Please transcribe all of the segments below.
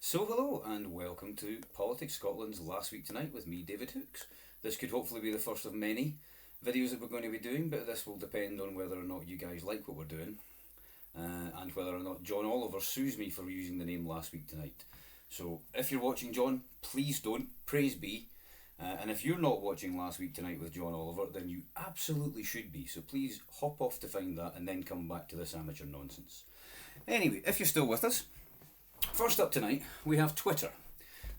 So hello and welcome to Politics Scotland's Last Week Tonight with me, David Hooks. This could hopefully be the first of many videos that we're going to be doing, but this will depend on whether or not you guys like what we're doing and whether or not John Oliver sues me for using the name Last Week Tonight. So if you're watching John, please don't, praise be. And if you're not watching Last Week Tonight with John Oliver, then you absolutely should be. So please hop off to find that and then come back to this amateur nonsense. Anyway, if you're still with us, first up tonight, we have Twitter,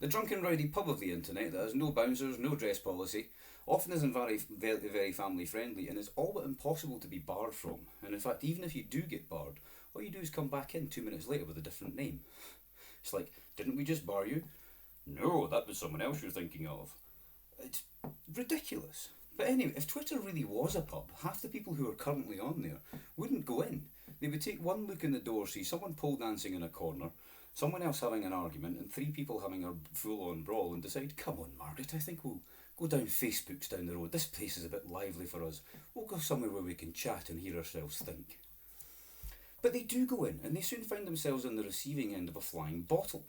the drunken rowdy pub of the internet that has no bouncers, no dress policy, often isn't very family friendly, and is all but impossible to be barred from. And in fact, even if you do get barred, all you do is come back in 2 minutes later with a different name. It's like, didn't we just bar you? No, that was someone else you're thinking of. It's ridiculous. But anyway, if Twitter really was a pub, half the people who are currently on there wouldn't go in. They would take one look in the door, see someone pole dancing in a corner, someone else having an argument, and three people having a full-on brawl, and decide, come on, Margaret, I think we'll go down Facebook's down the road. This place is a bit lively for us. We'll go somewhere where we can chat and hear ourselves think. But they do go in, and they soon find themselves on the receiving end of a flying bottle.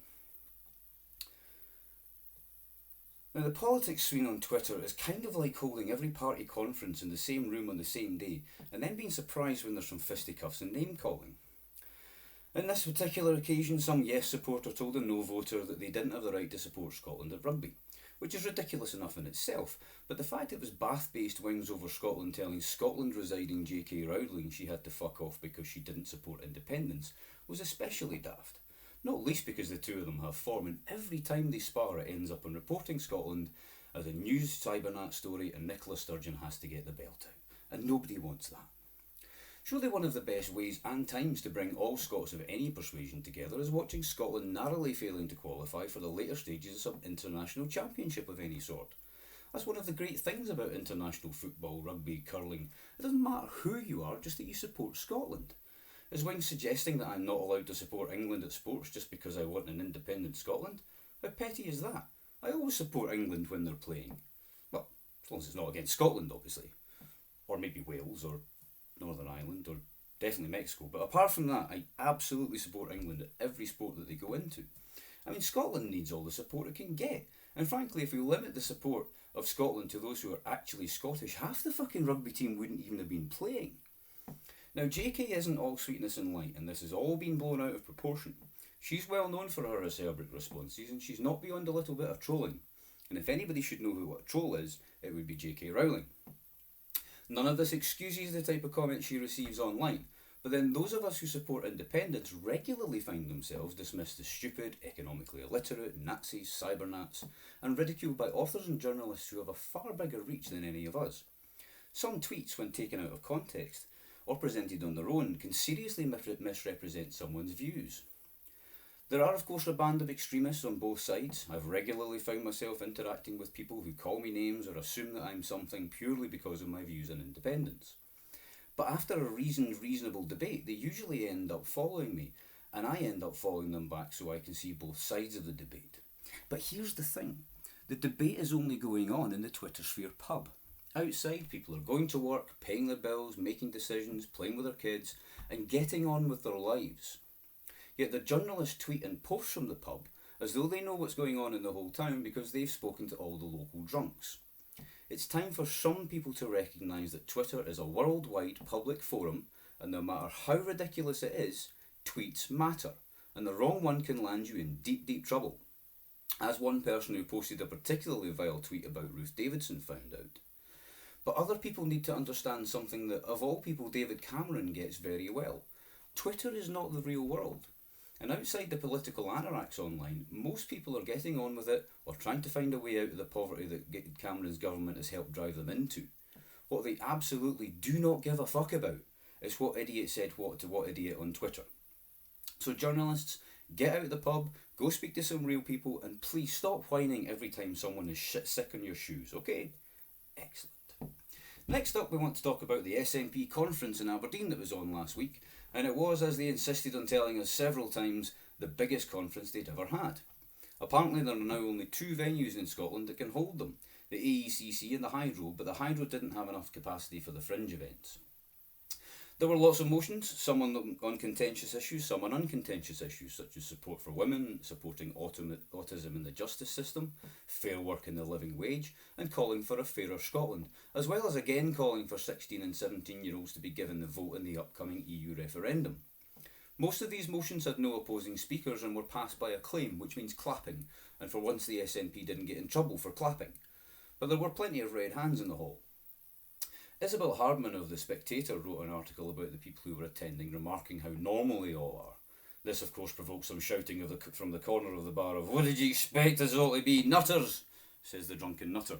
Now, the politics scene on Twitter is kind of like holding every party conference in the same room on the same day, and then being surprised when there's some fisticuffs and name-calling. On this particular occasion, some Yes supporter told a No voter that they didn't have the right to support Scotland at rugby, which is ridiculous enough in itself, but the fact it was Bath-based Wings Over Scotland telling Scotland-residing J.K. Rowling she had to fuck off because she didn't support independence was especially daft. Not least because the two of them have form, and every time they spar it ends up on Reporting Scotland as a news cybernat story, and Nicola Sturgeon has to get the belt out. And nobody wants that. Surely one of the best ways and times to bring all Scots of any persuasion together is watching Scotland narrowly failing to qualify for the later stages of some international championship of any sort. That's one of the great things about international football, rugby, curling. It doesn't matter who you are, just that you support Scotland. Is Wings suggesting that I'm not allowed to support England at sports just because I want an independent Scotland? How petty is that? I always support England when they're playing. Well, as long as it's not against Scotland, obviously. Or maybe Wales, or Northern Ireland, or definitely Mexico. But apart from that, I absolutely support England at every sport that they go into. I mean, Scotland needs all the support it can get. And frankly, if we limit the support of Scotland to those who are actually Scottish, half the fucking rugby team wouldn't even have been playing. Now, JK isn't all sweetness and light, and this has all been blown out of proportion. She's well known for her acerbic responses, and she's not beyond a little bit of trolling. And if anybody should know what a troll is, it would be JK Rowling. None of this excuses the type of comments she receives online, but then those of us who support independence regularly find themselves dismissed as stupid, economically illiterate, Nazis, cybernats, and ridiculed by authors and journalists who have a far bigger reach than any of us. Some tweets, when taken out of context, or presented on their own, can seriously misrepresent someone's views. There are of course a band of extremists on both sides. I've regularly found myself interacting with people who call me names or assume that I'm something purely because of my views on independence. But after a reasonable debate, they usually end up following me, and I end up following them back so I can see both sides of the debate. But here's the thing, the debate is only going on in the Twitter sphere pub. Outside, people are going to work, paying their bills, making decisions, playing with their kids, and getting on with their lives. Yet the journalists tweet and post from the pub as though they know what's going on in the whole town because they've spoken to all the local drunks. It's time for some people to recognise that Twitter is a worldwide public forum, and no matter how ridiculous it is, tweets matter, and the wrong one can land you in deep, deep trouble. As one person who posted a particularly vile tweet about Ruth Davidson found out. But other people need to understand something that, of all people, David Cameron gets very well. Twitter is not the real world. And outside the political anoraks online, most people are getting on with it or trying to find a way out of the poverty that Cameron's government has helped drive them into. What they absolutely do not give a fuck about is what idiot said what to what idiot on Twitter. So journalists, get out of the pub, go speak to some real people, and please stop whining every time someone is shit sick on your shoes, okay? Excellent. Next up, we want to talk about the Snp Conference in Aberdeen that was on last week, and it was, as they insisted on telling us several times, the biggest conference they'd ever had. Apparently there are now only two venues in Scotland that can hold them, the AECC and the Hydro, but the Hydro didn't have enough capacity for the fringe events. There were lots of motions, some on contentious issues, some on uncontentious issues, such as support for women, supporting autism in the justice system, fair work in the living wage, and calling for a fairer Scotland, as well as again calling for 16 and 17-year-olds to be given the vote in the upcoming EU referendum. Most of these motions had no opposing speakers and were passed by acclaim, which means clapping, and for once the SNP didn't get in trouble for clapping. But there were plenty of red hands in the hall. Isabel Hardman of The Spectator wrote an article about the people who were attending, remarking how normal they all are. This, of course, provoked some shouting from the corner of the bar of, "What did you expect us all to be, nutters?" says the drunken nutter.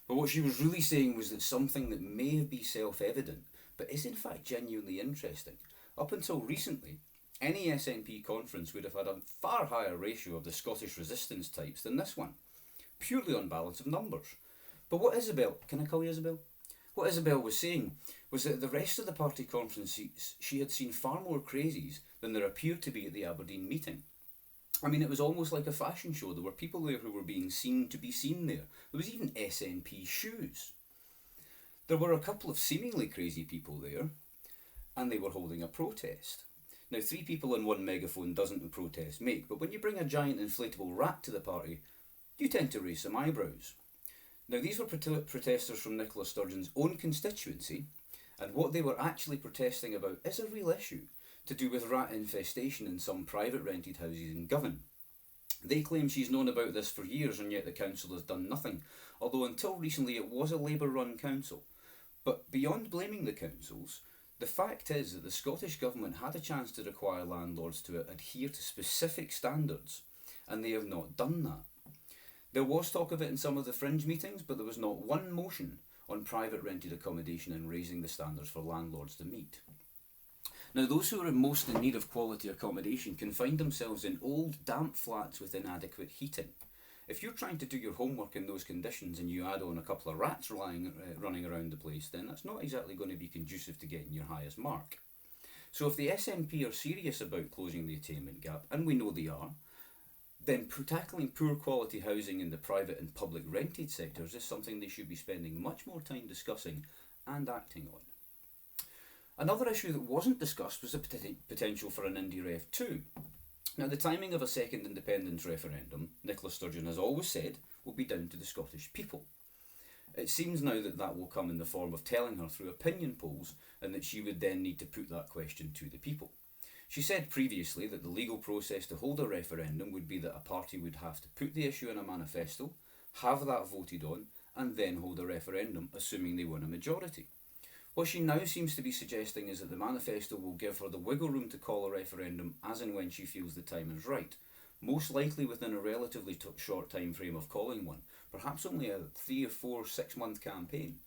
But what she was really saying was that something that may be self-evident, but is in fact genuinely interesting. Up until recently, any SNP conference would have had a far higher ratio of the Scottish resistance types than this one, purely on balance of numbers. But what Isabel, can I call you Isabel? What Isabel was saying was that at the rest of the party conference she had seen far more crazies than there appeared to be at the Aberdeen meeting. I mean, it was almost like a fashion show. There were people there who were being seen to be seen there. There was even SNP shoes. There were a couple of seemingly crazy people there, and they were holding a protest. Now, 3 people on one megaphone doesn't a protest make, but when you bring a giant inflatable rat to the party, you tend to raise some eyebrows. Now, these were protesters from Nicola Sturgeon's own constituency, and what they were actually protesting about is a real issue to do with rat infestation in some private rented houses in Govan. They claim she's known about this for years, and yet the council has done nothing, although until recently it was a Labour-run council. But beyond blaming the councils, the fact is that the Scottish Government had a chance to require landlords to adhere to specific standards, and they have not done that. There was talk of it in some of the fringe meetings, but there was not one motion on private rented accommodation and raising the standards for landlords to meet. Now, those who are most in need of quality accommodation can find themselves in old, damp flats with inadequate heating. If you're trying to do your homework in those conditions and you add on a couple of rats running around the place, then that's not exactly going to be conducive to getting your highest mark. So if the SNP are serious about closing the attainment gap, and we know they are, then tackling poor quality housing in the private and public rented sectors is something they should be spending much more time discussing and acting on. Another issue that wasn't discussed was the potential for an Indie Ref 2. Now, the timing of a second independence referendum, Nicola Sturgeon has always said, will be down to the Scottish people. It seems now that that will come in the form of telling her through opinion polls, and that she would then need to put that question to the people. She said previously that the legal process to hold a referendum would be that a party would have to put the issue in a manifesto, have that voted on, and then hold a referendum, assuming they won a majority. What she now seems to be suggesting is that the manifesto will give her the wiggle room to call a referendum as and when she feels the time is right, most likely within a relatively short time frame of calling one, perhaps only a 3 or 4, 6 month campaign.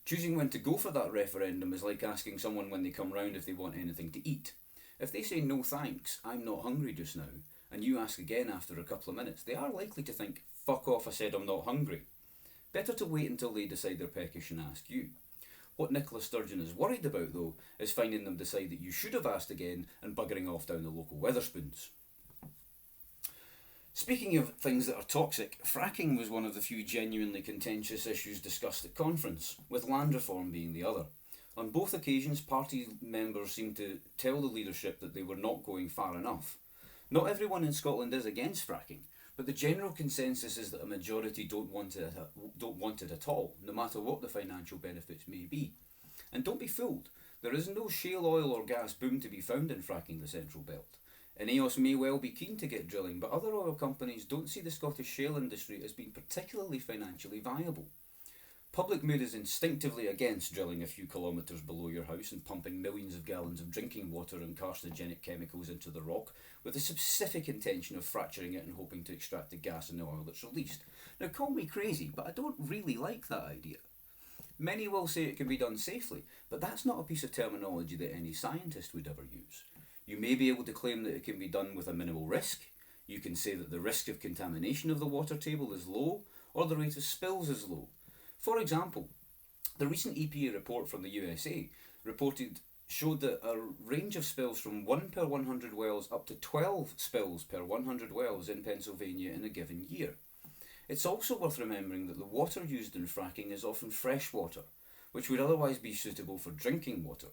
Choosing when to go for that referendum is like asking someone when they come round if they want anything to eat. If they say no thanks, I'm not hungry just now, and you ask again after a couple of minutes, they are likely to think, fuck off, I said I'm not hungry. Better to wait until they decide they're peckish and ask you. What Nicola Sturgeon is worried about, though, is finding them decide that you should have asked again and buggering off down the local Wetherspoons. Speaking of things that are toxic, fracking was one of the few genuinely contentious issues discussed at conference, with land reform being the other. On both occasions, party members seemed to tell the leadership that they were not going far enough. Not everyone in Scotland is against fracking, but the general consensus is that a majority don't want it at all, no matter what the financial benefits may be. And don't be fooled, there is no shale oil or gas boom to be found in fracking the Central Belt. Ineos may well be keen to get drilling, but other oil companies don't see the Scottish shale industry as being particularly financially viable. Public mood is instinctively against drilling a few kilometres below your house and pumping millions of gallons of drinking water and carcinogenic chemicals into the rock, with the specific intention of fracturing it and hoping to extract the gas and the oil that's released. Now, call me crazy, but I don't really like that idea. Many will say it can be done safely, but that's not a piece of terminology that any scientist would ever use. You may be able to claim that it can be done with a minimal risk. You can say that the risk of contamination of the water table is low, or the rate of spills is low. For example, the recent EPA report from the USA showed that a range of spills from 1 per 100 wells up to 12 spills per 100 wells in Pennsylvania in a given year. It's also worth remembering that the water used in fracking is often fresh water, which would otherwise be suitable for drinking water,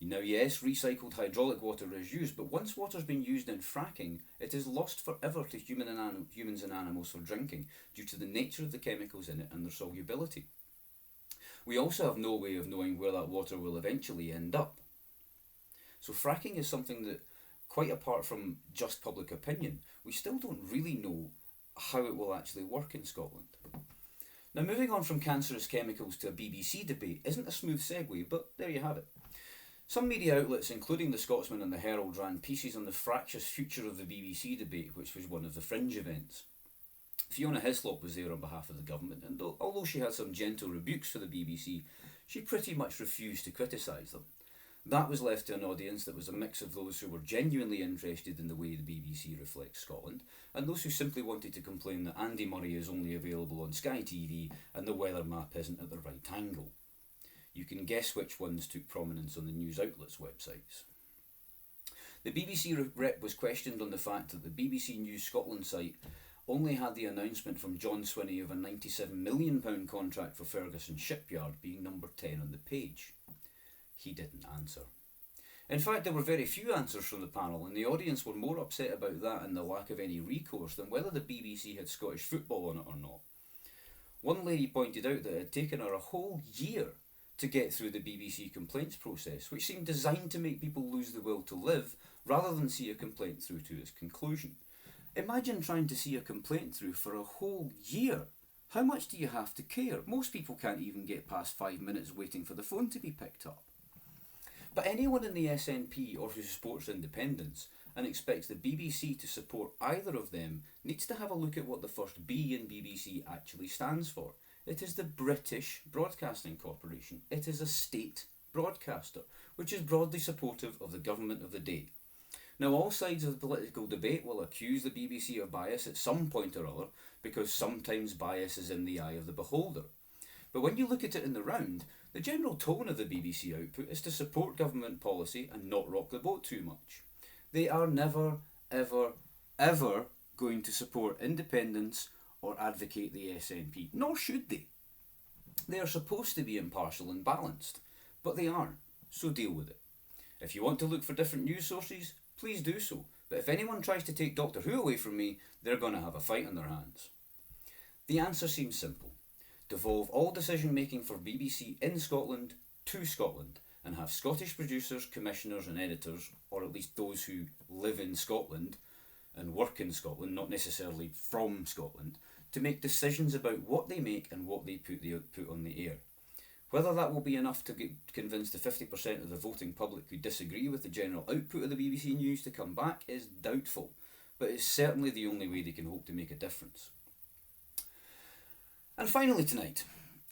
Now, yes, recycled hydraulic water is used, but once water's been used in fracking, it is lost forever to humans and animals for drinking due to the nature of the chemicals in it and their solubility. We also have no way of knowing where that water will eventually end up. So fracking is something that, quite apart from just public opinion, we still don't really know how it will actually work in Scotland. Now, moving on from cancerous chemicals to a BBC debate isn't a smooth segue, but there you have it. Some media outlets, including the Scotsman and the Herald, ran pieces on the fractious future of the BBC debate, which was one of the fringe events. Fiona Hislop was there on behalf of the government, and although she had some gentle rebukes for the BBC, she pretty much refused to criticise them. That was left to an audience that was a mix of those who were genuinely interested in the way the BBC reflects Scotland, and those who simply wanted to complain that Andy Murray is only available on Sky TV and the weather map isn't at the right angle. You can guess which ones took prominence on the news outlets' websites. The BBC rep was questioned on the fact that the BBC News Scotland site only had the announcement from John Swinney of a £97 million contract for Ferguson Shipyard being number 10 on the page. He didn't answer. In fact, there were very few answers from the panel, and the audience were more upset about that and the lack of any recourse than whether the BBC had Scottish football on it or not. One lady pointed out that it had taken her a whole year to get through the BBC complaints process, which seemed designed to make people lose the will to live rather than see a complaint through to its conclusion. Imagine trying to see a complaint through for a whole year. How much do you have to care? Most people can't even get past 5 minutes waiting for the phone to be picked up. But anyone in the SNP or who supports independence and expects the BBC to support either of them needs to have a look at what the first B in BBC actually stands for. It is the British Broadcasting Corporation. It is a state broadcaster, which is broadly supportive of the government of the day. Now, all sides of the political debate will accuse the BBC of bias at some point or other, because sometimes bias is in the eye of the beholder. But when you look at it in the round, the general tone of the BBC output is to support government policy and not rock the boat too much. They are never, ever, ever going to support independence or advocate the SNP, nor should they. They are supposed to be impartial and balanced, but they aren't, so deal with it. If you want to look for different news sources, please do so, but if anyone tries to take Doctor Who away from me, they're going to have a fight on their hands. The answer seems simple. Devolve all decision making for BBC in Scotland to Scotland, and have Scottish producers, commissioners and editors, or at least those who live in Scotland and work in Scotland, not necessarily from Scotland, to make decisions about what they make and what they put on the air. Whether that will be enough to convince the 50% of the voting public who disagree with the general output of the BBC News to come back is doubtful, but it's certainly the only way they can hope to make a difference. And finally tonight,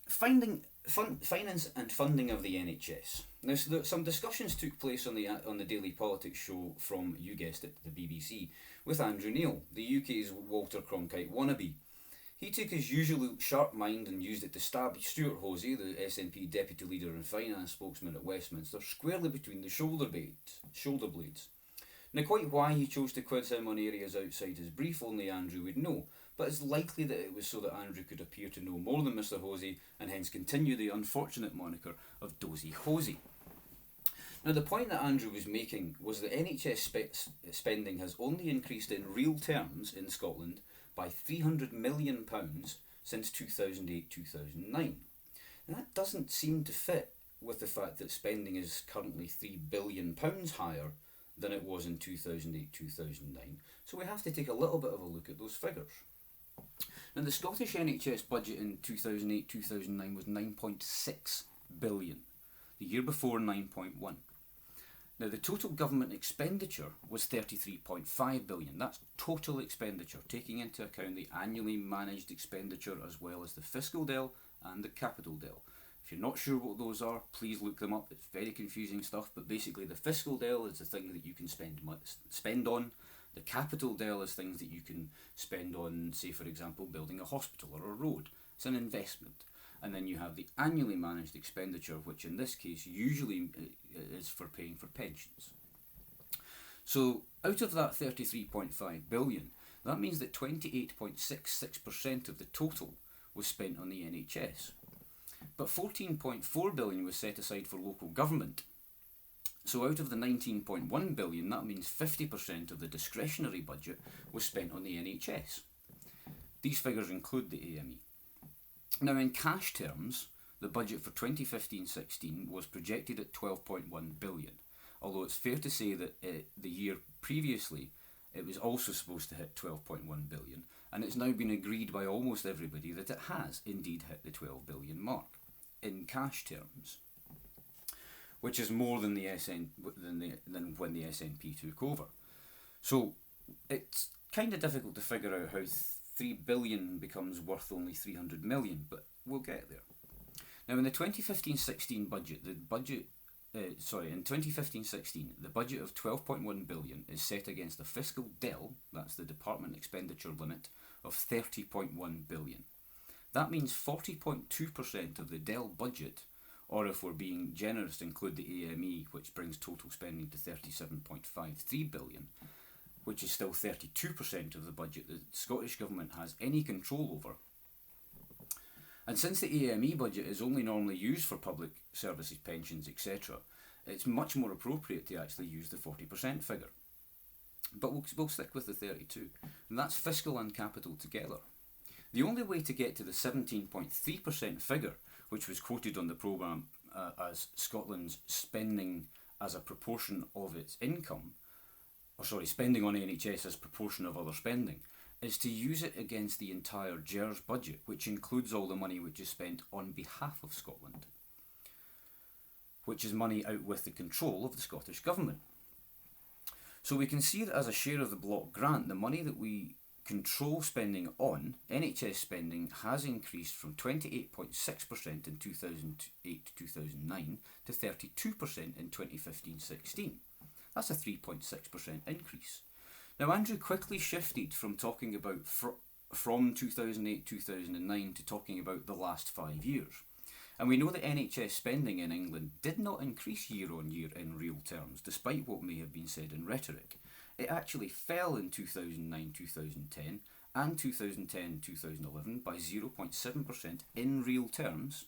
finance and funding of the NHS. Now, so some discussions took place on the Daily Politics show from, you guessed it, the BBC, with Andrew Neil, the UK's Walter Cronkite wannabe. He took his usual sharp mind and used it to stab Stuart Hosey, the SNP deputy leader and finance spokesman at Westminster, squarely between the shoulder blades. Now, quite why he chose to quiz him on areas outside his brief only Andrew would know, but it's likely that it was so that Andrew could appear to know more than Mr Hosey and hence continue the unfortunate moniker of Dozy Hosey. Now, the point that Andrew was making was that NHS spending has only increased in real terms in Scotland by £300 million since 2008-2009. Now, that doesn't seem to fit with the fact that spending is currently £3 billion higher than it was in 2008-2009, so we have to take a little bit of a look at those figures. Now, the Scottish NHS budget in 2008-2009 was 9.6 billion, the year before 9.1. Now, the total government expenditure was 33.5 billion. That's total expenditure, taking into account the annually managed expenditure as well as the fiscal DEL and the capital DEL. If you're not sure what those are, please look them up. It's very confusing stuff, but basically the fiscal DEL is the thing that you can spend on. The capital DEL is things that you can spend on, say for example, building a hospital or a road. It's an investment. And then you have the annually managed expenditure, which in this case usually is for paying for pensions. So out of that 33.5 billion, that means that 28.66% of the total was spent on the NHS. But 14.4 billion was set aside for local government. So out of the 19.1 billion, that means 50% of the discretionary budget was spent on the NHS. These figures include the AME. Now in cash terms, the budget for 2015-16 was projected at 12.1 billion, although it's fair to say that the year previously it was also supposed to hit 12.1 billion, and it's now been agreed by almost everybody that it has indeed hit the 12 billion mark in cash terms, which is more than than when the SNP took over. So it's kind of difficult to figure out how 3 billion becomes worth only 300 million, but we'll get there. Now in the 2015-16 budget, in 2015-16, the budget of 12.1 billion is set against a fiscal DEL, that's the department expenditure limit, of 30.1 billion. That means 40.2% of the DEL budget, or if we're being generous, include the AME, which brings total spending to 37.53 billion, which is still 32% of the budget that the Scottish Government has any control over. And since the AME budget is only normally used for public services, pensions, etc., it's much more appropriate to actually use the 40% figure. But we'll stick with the 32, and that's fiscal and capital together. The only way to get to the 17.3% figure, which was quoted on the programme as Scotland's spending as a proportion of its income, spending on NHS as proportion of other spending, is to use it against the entire GERS budget, which includes all the money which is spent on behalf of Scotland, which is money out with the control of the Scottish Government. So we can see that as a share of the block grant, the money that we control spending on, NHS spending, has increased from 28.6% in 2008-2009 to 32% in 2015-16. That's a 3.6% increase. Now Andrew quickly shifted from talking about from 2008-2009 to talking about the last 5 years. And we know that NHS spending in England did not increase year on year in real terms, despite what may have been said in rhetoric. It actually fell in 2009-2010 and 2010-2011 by 0.7% in real terms.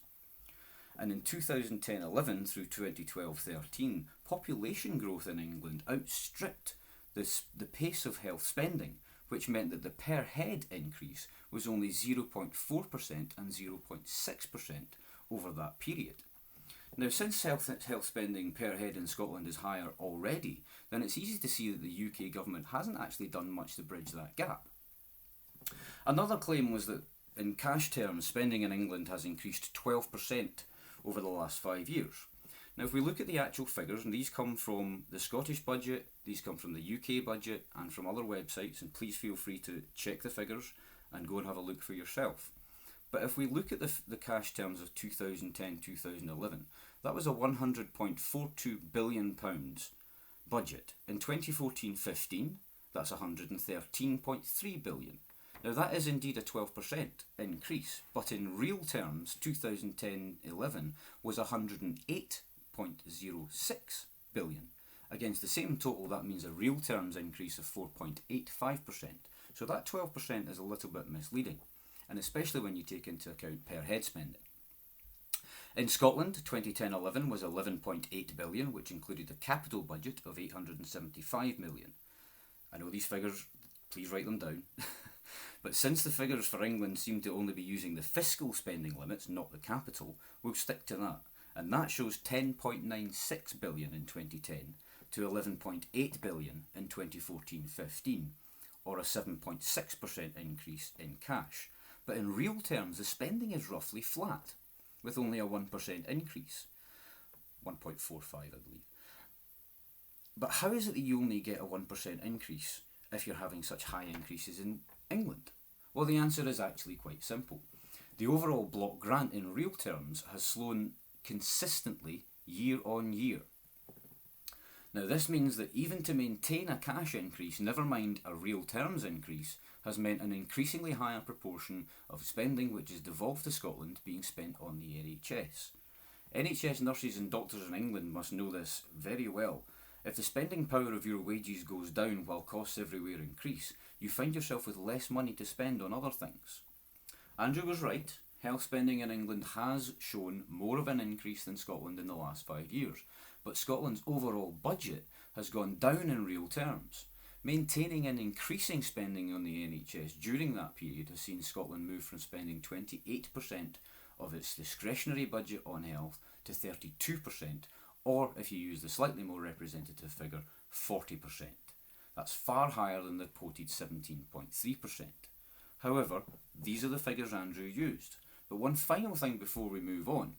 And in 2010-11 through 2012-13, population growth in England outstripped the pace of health spending, which meant that the per head increase was only 0.4% and 0.6% over that period. Now, since health spending per head in Scotland is higher already, then it's easy to see that the UK government hasn't actually done much to bridge that gap. Another claim was that in cash terms, spending in England has increased 12% over the last 5 years. Now, if we look at the actual figures, and these come from the Scottish budget, these come from the UK budget, and from other websites, and please feel free to check the figures and go and have a look for yourself. But if we look at the cash terms of 2010-2011, that was a £100.42 billion budget. In 2014-15, that's £113.3 billion. Now that is indeed a 12% increase, but in real terms, 2010-11 was £108.06 billion. Against the same total, that means a real terms increase of 4.85%. So that 12% is a little bit misleading, and especially when you take into account per head spending. In Scotland, 2010-11 was 11.8 billion, which included a capital budget of 875 million. I know these figures, please write them down. But since the figures for England seem to only be using the fiscal spending limits, not the capital, we'll stick to that. And that shows 10.96 billion in 2010 to 11.8 billion in 2014-15, or a 7.6% increase in cash. But in real terms, the spending is roughly flat, with only a 1% increase. 1.45, I believe. But how is it that you only get a 1% increase if you're having such high increases in England? Well, the answer is actually quite simple. The overall block grant in real terms has slowed consistently year on year. Now this means that even to maintain a cash increase, never mind a real terms increase, has meant an increasingly higher proportion of spending which is devolved to Scotland being spent on the NHS. NHS nurses and doctors in England must know this very well. If the spending power of your wages goes down while costs everywhere increase, you find yourself with less money to spend on other things. Andrew was right. Health spending in England has shown more of an increase than Scotland in the last 5 years. but Scotland's overall budget has gone down in real terms. Maintaining and increasing spending on the NHS during that period has seen Scotland move from spending 28% of its discretionary budget on health to 32%, or if you use the slightly more representative figure, 40%. That's far higher than the quoted 17.3%. However, these are the figures Andrew used. But one final thing before we move on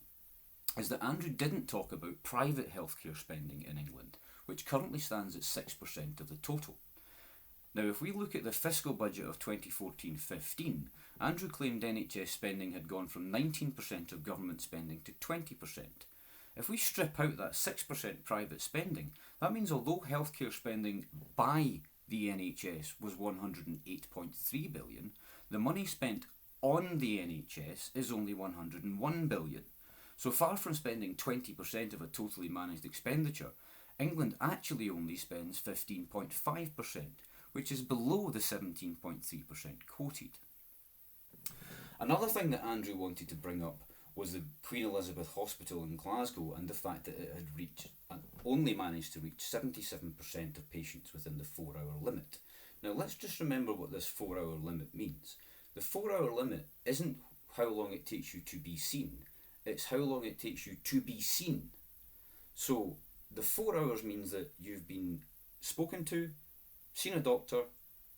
is that Andrew didn't talk about private healthcare spending in England, which currently stands at 6% of the total. Now, if we look at the fiscal budget of 2014-15, Andrew claimed NHS spending had gone from 19% of government spending to 20%. If we strip out that 6% private spending, that means although healthcare spending by the NHS was 108.3 billion, the money spent on the NHS is only 101 billion. So far from spending 20% of a totally managed expenditure, England actually only spends 15.5%, which is below the 17.3% quoted. Another thing that Andrew wanted to bring up was the Queen Elizabeth Hospital in Glasgow and the fact that it had only managed to reach 77% of patients within the 4-hour limit. Now let's just remember what this 4-hour limit means. The 4-hour limit isn't how long it takes you to be seen, it's how long it takes you to be seen. So the 4 hours means that you've been spoken to, seen a doctor,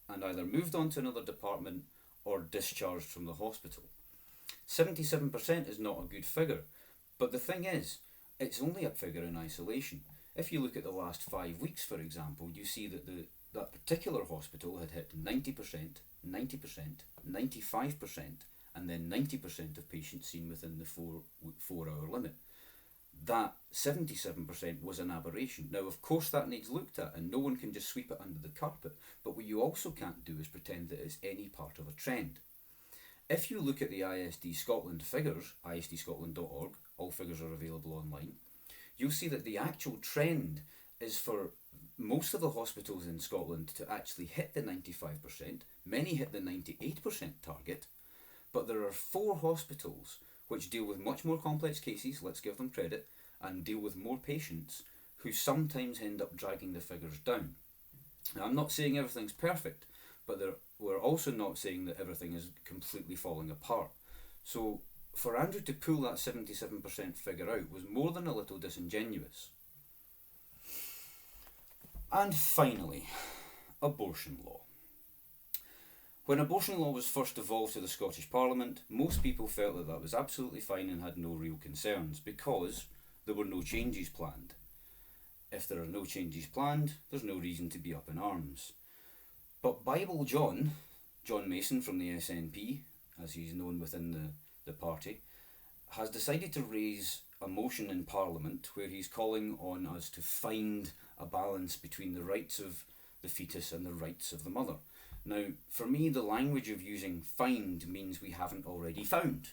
and either moved on to another department or discharged from the hospital. 77% is not a good figure, but the thing is, it's only a figure in isolation. If you look at the last 5 weeks, for example, you see that that particular hospital had hit 90%, 90%, 95%, and then 90% of patients seen within the 4-hour limit. That 77% was an aberration. Now, of course, that needs looked at, and no one can just sweep it under the carpet, but what you also can't do is pretend that it's any part of a trend. If you look at the ISD Scotland figures, isdscotland.org, all figures are available online, you'll see that the actual trend is for most of the hospitals in Scotland to actually hit the 95%, many hit the 98% target, but there are 4 hospitals which deal with much more complex cases, let's give them credit, and deal with more patients who sometimes end up dragging the figures down. Now, I'm not saying everything's perfect, but we're also not saying that everything is completely falling apart. So for Andrew to pull that 77% figure out was more than a little disingenuous. And finally, abortion law. When abortion law was first devolved to the Scottish Parliament, most people felt that that was absolutely fine and had no real concerns because there were no changes planned. If there are no changes planned, there's no reason to be up in arms. But Bible John Mason from the SNP, as he's known within the party, has decided to raise a motion in Parliament where he's calling on us to find a balance between the rights of the fetus and the rights of the mother. Now, for me, the language of using find means we haven't already found.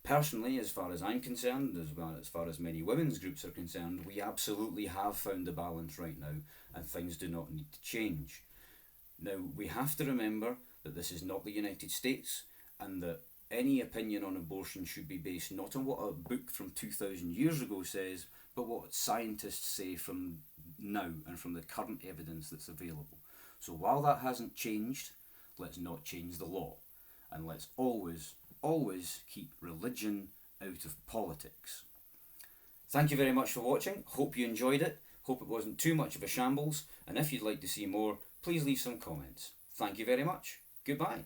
Personally, as far as I'm concerned, as far as many women's groups are concerned, we absolutely have found the balance right now and things do not need to change. Now, we have to remember that this is not the United States and that any opinion on abortion should be based not on what a book from 2,000 years ago says, but what scientists say from now and from the current evidence that's available. So while that hasn't changed, let's not change the law. And let's always keep religion out of politics. Thank you very much for watching. Hope you enjoyed it. Hope it wasn't too much of a shambles. And if you'd like to see more, please leave some comments. Thank you very much. Goodbye.